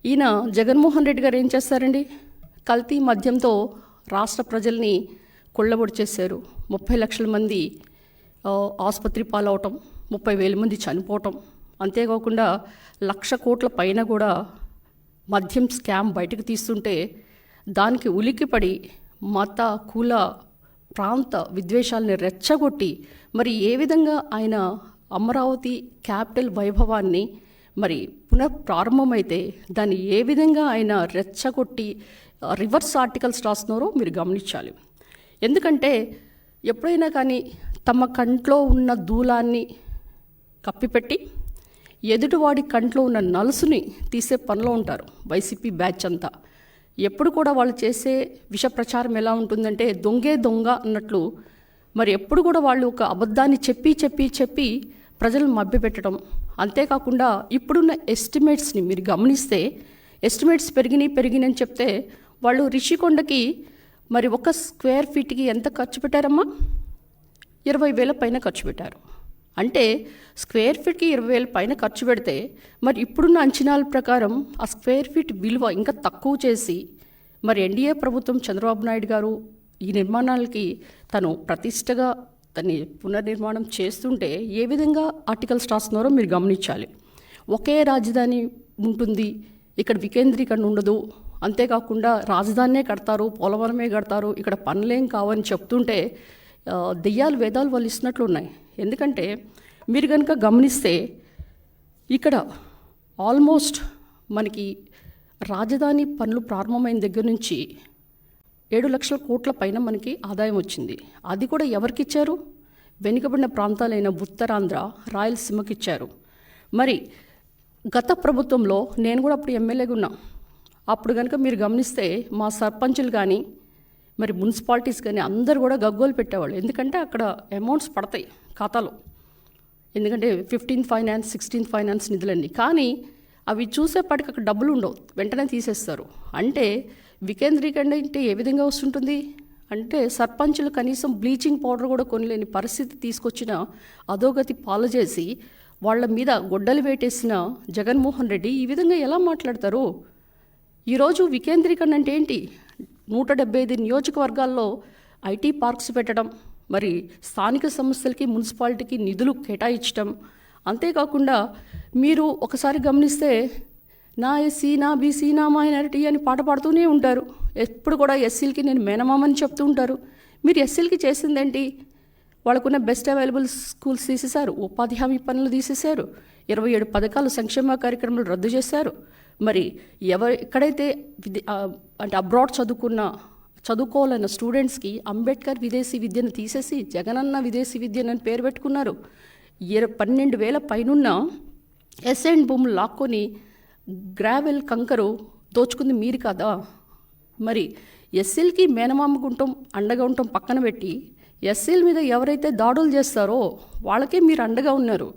ఈయన జగన్మోహన్ రెడ్డి గారు ఏం చేస్తారండి? కల్తీ మద్యంతో రాష్ట్ర ప్రజల్ని కొల్లబొడి చేశారు. 30 లక్షల మంది ఆసుపత్రి పాలవటం, 30,000 మంది చనిపోవటం, అంతేకాకుండా 1,00,000 కోట్ల పైన కూడా మద్యం స్కామ్ బయటకు తీస్తుంటే దానికి ఉలిక్కిపడి మత కుల ప్రాంత విద్వేషాలని రెచ్చగొట్టి మరి ఏ విధంగా ఆయన అమరావతి క్యాపిటల్ వైభవాన్ని మరి పునఃప్రారంభమైతే దాన్ని ఏ విధంగా ఆయన రెచ్చగొట్టి రివర్స్ ఆర్టికల్స్ రాస్తున్నారో మీరు గమనించాలి. ఎందుకంటే ఎప్పుడైనా కానీ తమ కంట్లో ఉన్న దూలాన్ని కప్పిపెట్టి ఎదుటివాడి కంట్లో ఉన్న నలుసుని తీసే పనిలో ఉంటారు వైసీపీ బ్యాచ్ అంతా. ఎప్పుడు కూడా వాళ్ళు చేసే విష ప్రచారం ఎలా ఉంటుందంటే దొంగే దొంగ అన్నట్లు మరి ఎప్పుడు కూడా వాళ్ళు ఒక అబద్ధాన్ని చెప్పి ప్రజలను మభ్యపెట్టడం. అంతేకాకుండా ఇప్పుడున్న ఎస్టిమేట్స్ని మీరు గమనిస్తే ఎస్టిమేట్స్ పెరిగినాయి చెప్తే వాళ్ళు రిషికొండకి మరి 1 స్క్వేర్ ఫీట్కి ఎంత ఖర్చు పెట్టారమ్మా? 20,000 పైన ఖర్చు పెట్టారు. అంటే స్క్వేర్ ఫీట్కి 20,000 పైన ఖర్చు పెడితే మరి ఇప్పుడున్న అంచనాల ప్రకారం ఆ స్క్వేర్ ఫీట్ విలువ ఇంకా తక్కువ చేసి మరి ఎన్డీఏ ప్రభుత్వం చంద్రబాబు నాయుడు గారు ఈ నిర్మాణాలకి తను ప్రతిష్టగా దాన్ని పునర్నిర్మాణం చేస్తుంటే ఏ విధంగా ఆర్టికల్స్ రాస్తున్నారో మీరు గమనించాలి. ఒకే రాజధాని ఉంటుంది, ఇక్కడ వికేంద్రీకరణ ఉండదు, అంతేకాకుండా రాజధానినే కడతారు, పోలవరమే కడతారు, ఇక్కడ పనులేం కావని చెప్తుంటే దెయ్యాలు వేదాలు వాళ్ళు ఇస్తున్నట్లు ఉన్నాయి. ఎందుకంటే మీరు కనుక గమనిస్తే ఇక్కడ ఆల్మోస్ట్ మనకి రాజధాని పనులు ప్రారంభమైన దగ్గర నుంచి 7 లక్షల కోట్ల పైన మనకి ఆదాయం వచ్చింది. అది కూడా ఎవరికి ఇచ్చారు? వెనుకబడిన ప్రాంతాలైన ఉత్తరాంధ్ర, రాయలసీమకి ఇచ్చారు. మరి గత ప్రభుత్వంలో నేను కూడా అప్పుడు ఎమ్మెల్యేగా ఉన్నా. అప్పుడు కనుక మీరు గమనిస్తే మా సర్పంచులు కానీ మరి మున్సిపాలిటీస్ కానీ అందరూ కూడా గగ్గోలు పెట్టేవాళ్ళు. ఎందుకంటే అక్కడ అమౌంట్స్ పడతాయి ఖాతాలో, ఎందుకంటే 15th ఫైనాన్స్ 16th ఫైనాన్స్ నిధులన్నీ. కానీ అవి చూసేపాటికి అక్కడ డబ్బులు ఉండవు, వెంటనే తీసేస్తారు. అంటే వికేంద్రీకరణ అంటే ఏ విధంగా వస్తుంటుంది అంటే సర్పంచులు కనీసం బ్లీచింగ్ పౌడర్ కూడా కొనలేని పరిస్థితి తీసుకొచ్చిన అధోగతి పాలు చేసి వాళ్ళ మీద గొడ్డలు వేటేసిన జగన్మోహన్ రెడ్డి ఈ విధంగా ఎలా మాట్లాడతారు? ఈరోజు వికేంద్రీకరణ అంటే ఏంటి? 175 నియోజకవర్గాల్లో ఐటీ పార్క్స్ పెట్టడం, మరి స్థానిక సంస్థలకి మున్సిపాలిటీకి నిధులు కేటాయించడం. అంతేకాకుండా మీరు ఒకసారి గమనిస్తే నా ఎస్సీ, నా బీసీ, నా మైనారిటీ అని పాట పాడుతూనే ఉంటారు. ఎప్పుడు కూడా ఎస్సీలకి నేను మేనమామని చెప్తూ ఉంటారు. మీరు ఎస్సీలకి చేసిందేంటి? వాళ్ళకున్న బెస్ట్ అవైలబుల్ స్కూల్స్ తీసేశారు, ఉపాధి హామీ పనులు తీసేశారు, 27 పథకాలు సంక్షేమ కార్యక్రమాలు రద్దు చేశారు. మరి ఎక్కడైతే అంటే అబ్రాడ్ చదువుకోవాలన్న స్టూడెంట్స్కి అంబేద్కర్ విదేశీ విద్యను తీసేసి జగనన్న విదేశీ విద్యను పేరు పెట్టుకున్నారు. 12,000 పైనున్న ఎస్ఎండ్ భూములు లాక్కొని గ్రావెల్ కంకరు దోచుకుంది మీరు కదా? మరి ఎస్సీలకి మేనమామకు ఉంటాం, అండగా ఉంటాం పక్కన పెట్టి ఎస్సీల మీద ఎవరైతే దాడులు చేస్తారో వాళ్ళకే మీరు అండగా ఉన్నారు.